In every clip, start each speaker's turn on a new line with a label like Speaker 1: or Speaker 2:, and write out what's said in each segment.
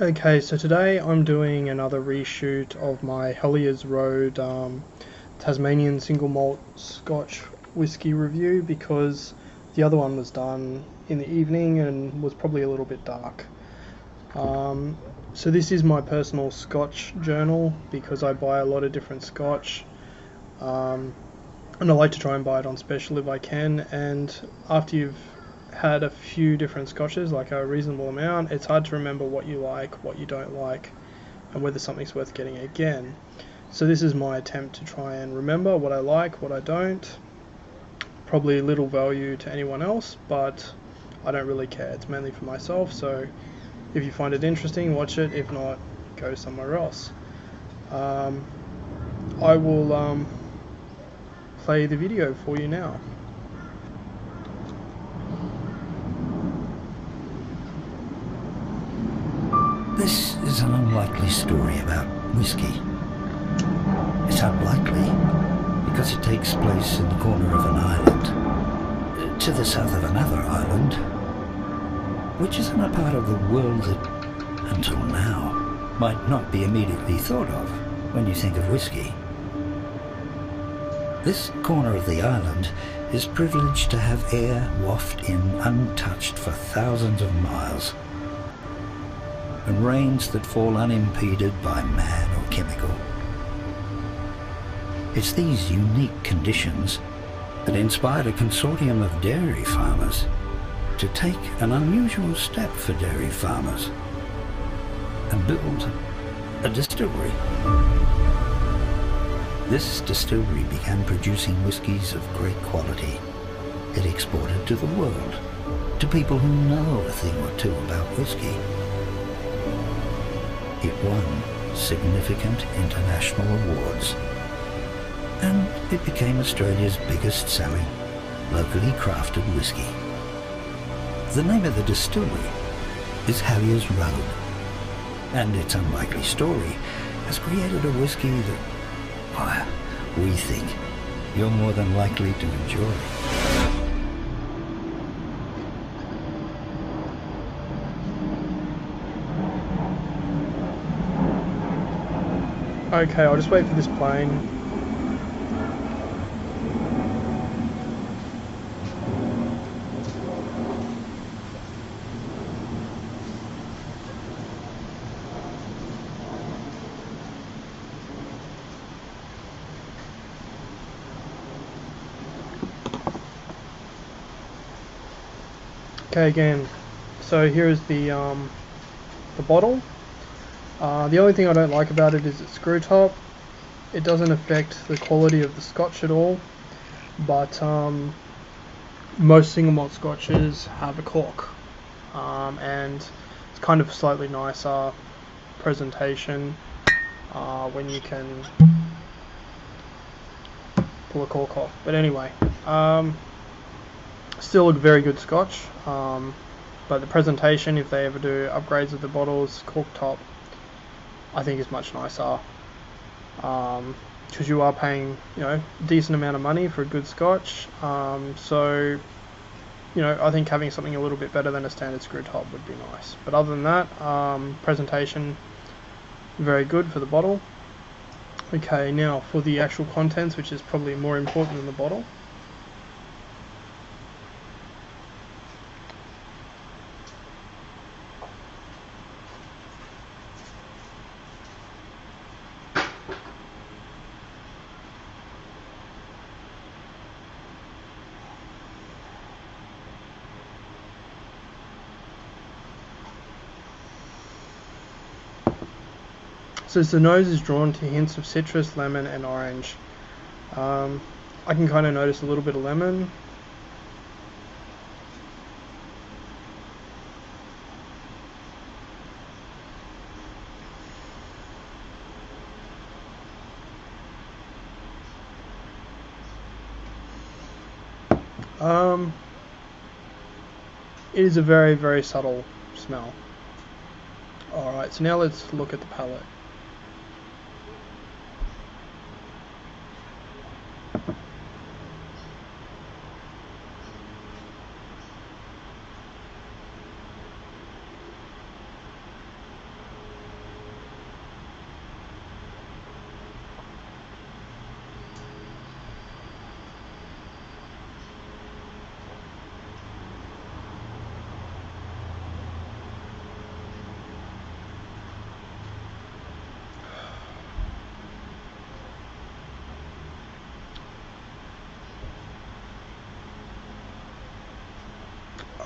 Speaker 1: Okay, so today I'm doing another reshoot of my Helleyers Road Tasmanian single malt Scotch whiskey review because the other one was done in the evening and was probably a little bit dark. So this is my personal Scotch journal because I buy a lot of different Scotch, and I like to try and buy it on special if I can. And after you've had a few different Scotches, like a reasonable amount, it's hard to remember what you like, what you don't like, and whether something's worth getting again. So this is my attempt to try and remember what I like, what I don't. Probably little value to anyone else, but I don't really care. It's mainly for myself, so if you find it interesting, watch it. If not, go somewhere else. I will play the video for you now.
Speaker 2: This is an unlikely story about whiskey. It's unlikely because it takes place in the corner of an island, to the south of another island, which is in a part of the world that, until now, might not be immediately thought of when you think of whiskey. This corner of the island is privileged to have air waft in untouched for thousands of miles, and rains that fall unimpeded by man or chemical. It's these unique conditions that inspired a consortium of dairy farmers to take an unusual step for dairy farmers and build a distillery. This distillery began producing whiskies of great quality. It exported to the world, to people who know a thing or two about whiskey. It won significant international awards, and it became Australia's biggest selling, locally crafted whiskey. The name of the distillery is Helleyers Road, and its unlikely story has created a whiskey that, well, we think you're more than likely to enjoy.
Speaker 1: Okay, I'll just wait for this plane. Okay, again, so here is the bottle. The only thing I don't like about it is its screw top. It doesn't affect the quality of the Scotch at all, but most single malt Scotches have a cork, and it's kind of a slightly nicer presentation when you can pull a cork off. But anyway, still a very good Scotch, but the presentation, if they ever do upgrades of the bottles, cork top, I think is much nicer, because you are paying, a decent amount of money for a good Scotch. So, I think having something a little bit better than a standard screw top would be nice. But other than that, presentation, very good for the bottle. Okay, now for the actual contents, which is probably more important than the bottle. So the nose is drawn to hints of citrus, lemon, and orange. I can kind of notice a little bit of lemon. It is a very, very subtle smell. Alright, so now let's look at the palate.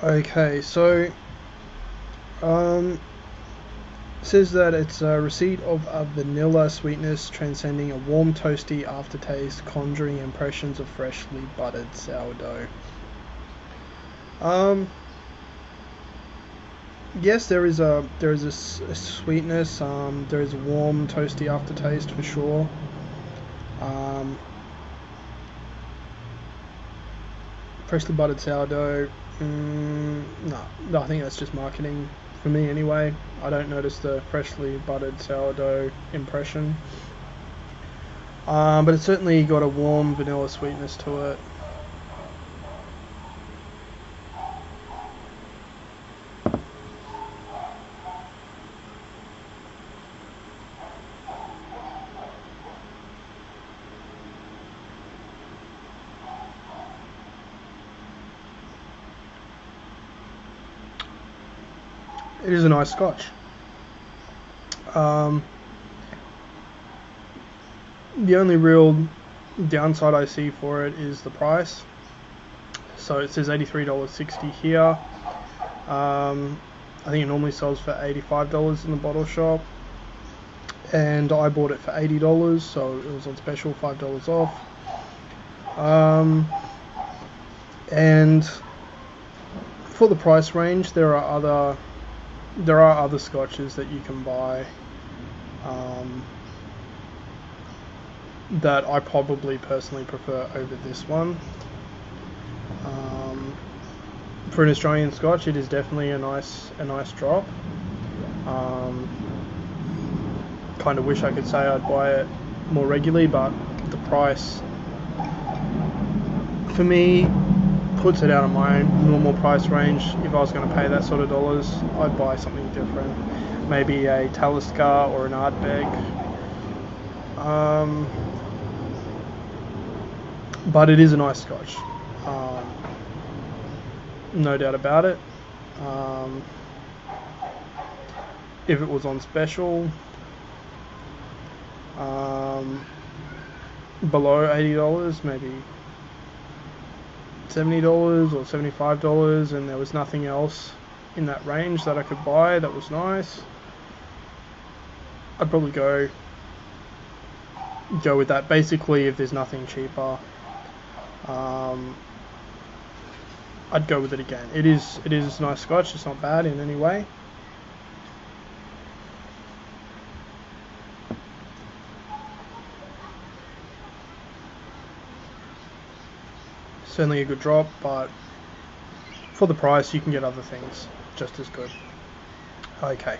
Speaker 1: Okay, so says that it's a receipt of a vanilla sweetness transcending a warm toasty aftertaste, conjuring impressions of freshly buttered sourdough. Yes, there is a sweetness. There is a warm toasty aftertaste for sure. Freshly buttered sourdough. No, I think that's just marketing for me anyway. I don't notice the freshly buttered sourdough impression. But it's certainly got a warm vanilla sweetness to it. It is a nice scotch. The only real downside I see for it is the price. So it says $83.60 here. I think it normally sells for $85 in the bottle shop, and I bought it for $80, so it was on special, $5 off. And for the price range, there are other scotches that you can buy that I probably personally prefer over this one. For an Australian scotch, it is definitely a nice drop. Kind of wish I could say I'd buy it more regularly, but the price for me puts it out of my normal price range. If I was going to pay that sort of dollars, I'd buy something different, maybe a Talisker or an Ardbeg. But it is a nice scotch, no doubt about it. If it was on special, below $80, maybe $70 or $75, and there was nothing else in that range that I could buy that was nice, I'd probably go with that. Basically, if there's nothing cheaper, I'd go with it again. It is a nice scotch. It's not bad in any way. Certainly a good drop, but for the price you can get other things just as good. Okay.